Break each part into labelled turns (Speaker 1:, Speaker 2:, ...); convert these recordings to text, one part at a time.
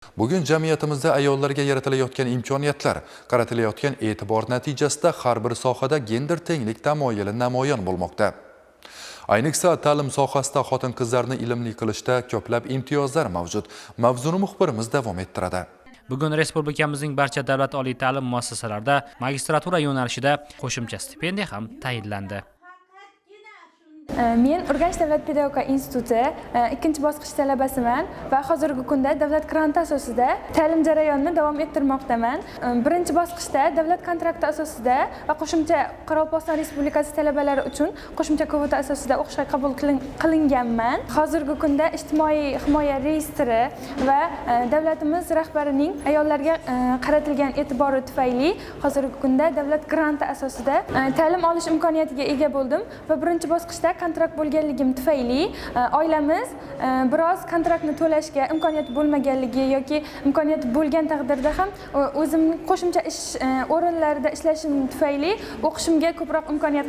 Speaker 1: Bugun jamiyatimizda ayollarga yaratilayotgan imkoniyatlar, qaratilayotgan e'tibor natijasida har bir sohada gender tenglik tamoyili namoyon bo'lmoqda. Ayniqsa ta'lim sohasida xotin-qizlarni ilmli qilishda ko'plab imtiyozlar mavjud. Mavzuni muxbirimiz davom ettiradi.
Speaker 2: Bugun respublikamizning barcha davlat oliy ta'lim muassasalarida magistratura yo'nalishida qo'shimcha stipendiya ham tayinlandi.
Speaker 3: Men Urganch davlat pedagogika instituti 2-bosqich talabasiman va hozirgi kunda davlat granti asosida ta'lim jarayonini davom ettirmoqdaman. 1-bosqichda davlat kontrakti asosida va qo'shimcha Qoraqalpog'iston Respublikasi talabalari uchun qo'shimcha kvota asosida o'qishga qabul qilinganman. Hozirgi kunda ijtimoiy himoya reyestri va davlatimiz rahbarining ayollarga qaratilgan e'tibori tufayli hozirgi kunda davlat granti asosida ta'lim olish imkoniyatiga ega bo'ldim va 1-bosqichda kontrakt bo'lganligim tufayli oilamiz biroz kontraktni to'lashga imkoniyat bo'lmaganligi yoki imkoniyat bo'lgan taqdirda ham o'zimning qo'shimcha ish o'rinlarida ishlashim tufayli o'qishimga ko'proq imkoniyat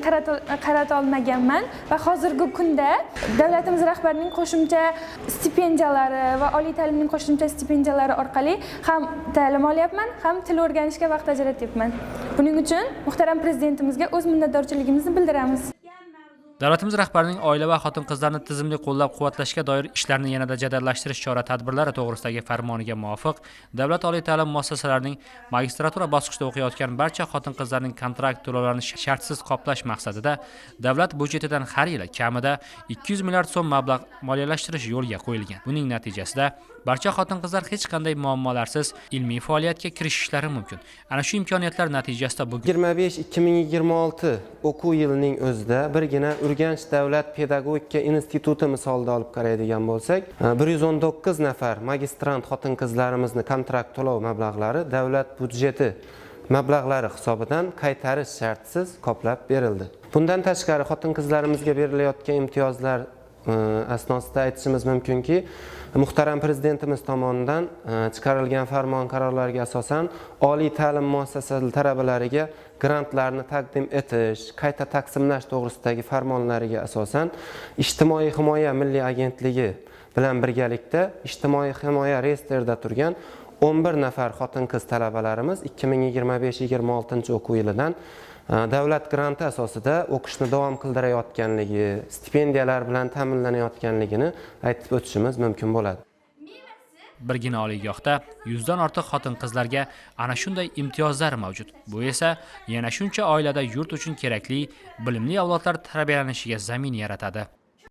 Speaker 3: qarata olmaganman va hozirgi kunda davlatimiz rahbarining qo'shimcha stipendiyalari va oliy ta'limning qo'shimcha stipendiyalari orqali ham ta'lim olyapman, ham til o'rganishga vaqt ajratyapman. Buning uchun muhtaram prezidentimizga o'z minnatdorchiligimizni bildiramiz.
Speaker 2: Davlatimiz rahbarining oila va xotin-qizlarni tizimli qo'llab-quvvatlashga doir ishlarni yanada jadallashtirish chora-tadbirlari to'g'risidagi farmoniga muvofiq, davlat oliy ta'lim muassasalarining magistratura bosqichida o'qiyotgan barcha xotin-qizlarning kontrakt to'lovlarini shartsiz qoplash maqsadida davlat budjetidan har yili kamida 200 milliard so'm mablag' moliyalashtirish yo'lga qo'yilgan. Buning natijasida barcha xotin-qizlar hech qanday muammolarsiz ilmiy faoliyatga kirishishlari mumkin. Ana shu imkoniyatlar natijasida bugun
Speaker 4: 25-2026 o'quv yilining o'zida birgina Urganch davlat pedagogika instituti misolida olib qaraydigan bo'lsak, 119 nafar magistrant xotin-qizlarimizni kontrakt to'lov mablag'lari davlat budjeti mablag'lari hisobidan qaytarish shartsiz qoplab berildi. Bundan tashqari xotin-qizlarimizga berilayotgan imtiyozlar asnosida aytishimiz mumkinki, muhtaram prezidentimiz tomonidan chiqarilgan farmon qarorlariga asosan oliy ta'lim muassasalari talabalariga grantlarni taqdim etish, qayta taqsimlash to'g'risidagi farmonlariga asosan ijtimoiy himoya milliy agentligi bilan birgalikda ijtimoiy himoya reyestrida turgan 11 nafar xotin-qiz talabalarimiz 2025-26 o'quv yilidan davlat granti asosida o'qishni davom qildirayotganligi, stipendiyalar bilan ta'minlanayotganligini aytib o'tishimiz mumkin bo'ladi.
Speaker 2: Birgina oliygohda 100 dan ortiq xotin-qizlarga ana shunday imtiyozlar mavjud. Bu esa yana shuncha oilada yurt uchun kerakli, bilimli avlodlar tarbiyalanishiga zamin yaratadi.